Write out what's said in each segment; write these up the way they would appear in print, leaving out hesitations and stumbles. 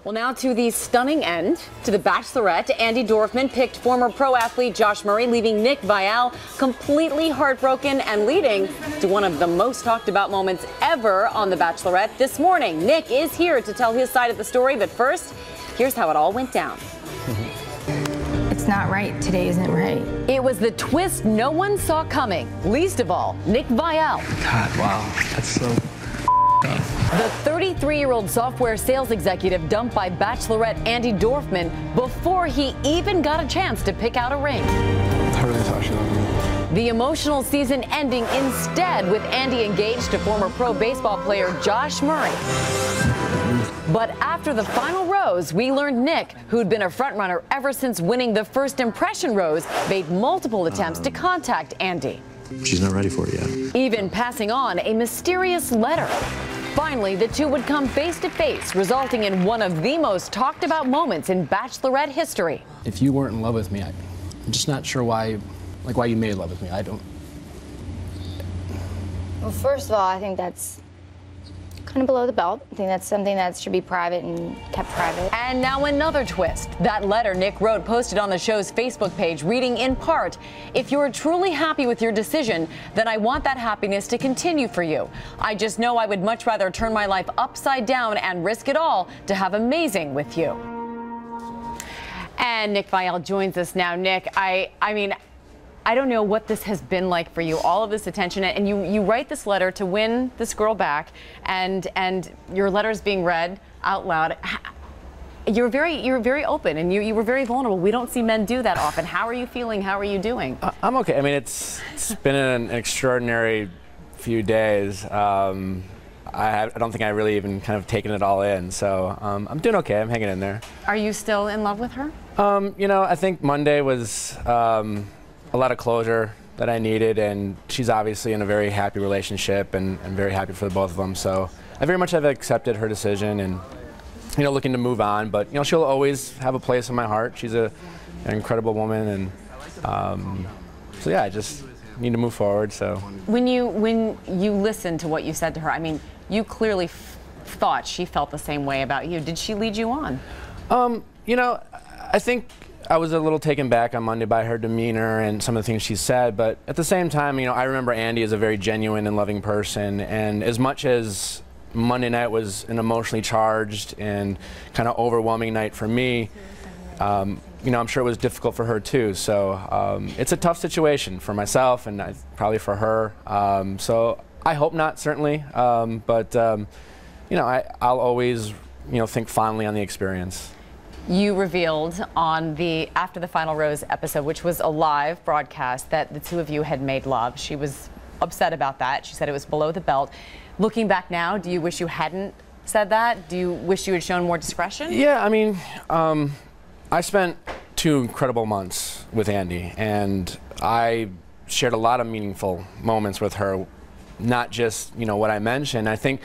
Well, now to the stunning end to the Bachelorette. Andy Dorfman picked former pro athlete Josh Murray, leaving Nick Viall completely heartbroken and leading to one of the most talked about moments ever on the Bachelorette. This morning, Nick is here to tell his side of the story, but first, here's how it all went down. It's not right. Today isn't right. It was the twist no one saw coming, least of all Nick Viall. God, wow, that's so The 33-year-old software sales executive dumped by Bachelorette Andy Dorfman before he even got a chance to pick out a ring. I really thought she loved me. The emotional season ending instead with Andy engaged to former pro baseball player Josh Murray. But after the final rose, we learned Nick, who'd been a frontrunner ever since winning the first impression rose, made multiple attempts to contact Andy. She's not ready for it yet. Even passing on a mysterious letter. Finally, the two would come face to face, resulting in one of the most talked about moments in Bachelorette history. If you weren't in love with me, I'm just not sure why you made love with me. I don't. Well, first of all, I think that's kind of below the belt. I think that's something that should be private and kept private. And now another twist. That letter Nick wrote posted on the show's Facebook page, reading in part, "If you're truly happy with your decision, then I want that happiness to continue for you. I just know I would much rather turn my life upside down and risk it all to have amazing with you." And Nick Viall joins us now. Nick, I mean, I don't know what this has been like for you, all of this attention, and you write this letter to win this girl back, and your letter is being read out loud. You're very open, and you were very vulnerable. We don't see men do that often. How are you feeling? How are you doing? I'm okay. I mean, it's been an extraordinary few days. I don't think I really even kind of taken it all in, so I'm doing okay. I'm hanging in there. Are you still in love with her? You know, I think Monday was a lot of closure that I needed, and she's obviously in a very happy relationship, and very happy for the both of them. So I very much have accepted her decision, and looking to move on. But she'll always have a place in my heart. She's an incredible woman, and so yeah, I just need to move forward. So when you listen to what you said to her, I mean, you clearly thought she felt the same way about you. Did she lead you on? I think I was a little taken back on Monday by her demeanor and some of the things she said, but at the same time, I remember Andy as a very genuine and loving person, and as much as Monday night was an emotionally charged and kind of overwhelming night for me, I'm sure it was difficult for her too. So it's a tough situation for myself and probably for her. So I hope not, certainly, but I'll always think fondly on the experience. You revealed on the After the Final Rose episode, which was a live broadcast, that the two of you had made love. She was upset about that. She said it was below the belt. Looking back now, do you wish you hadn't said that? Do you wish you had shown more discretion? Yeah, I mean, I spent 2 incredible months with Andy, and I shared a lot of meaningful moments with her, not just, what I mentioned. I think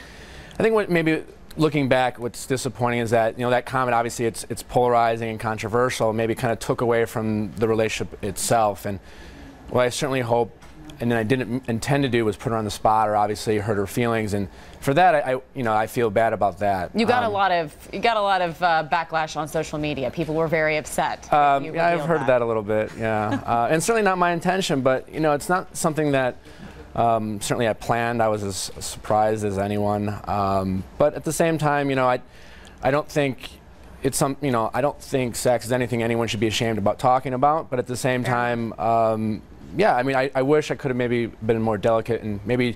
what maybe looking back, what's disappointing is that that comment, obviously it's polarizing and controversial, maybe kind of took away from the relationship itself. And what I certainly hope, and then I didn't intend to do, was put her on the spot or obviously hurt her feelings. And for that, I feel bad about that. You got a lot of backlash on social media. People were very upset. Yeah, I've heard that a little bit. Yeah, and certainly not my intention, but it's not something that. Certainly I planned. I was as surprised as anyone. But at the same time, I don't think it's I don't think sex is anything anyone should be ashamed about talking about. But at the same time, yeah, I mean, I wish I could have maybe been more delicate and maybe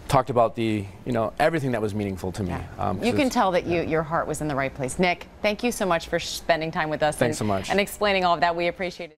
talked about the, everything that was meaningful to me. Yeah. You can tell that your heart was in the right place. Nick, thank you so much for spending time with us. Thanks so much. And explaining all of that. We appreciate it.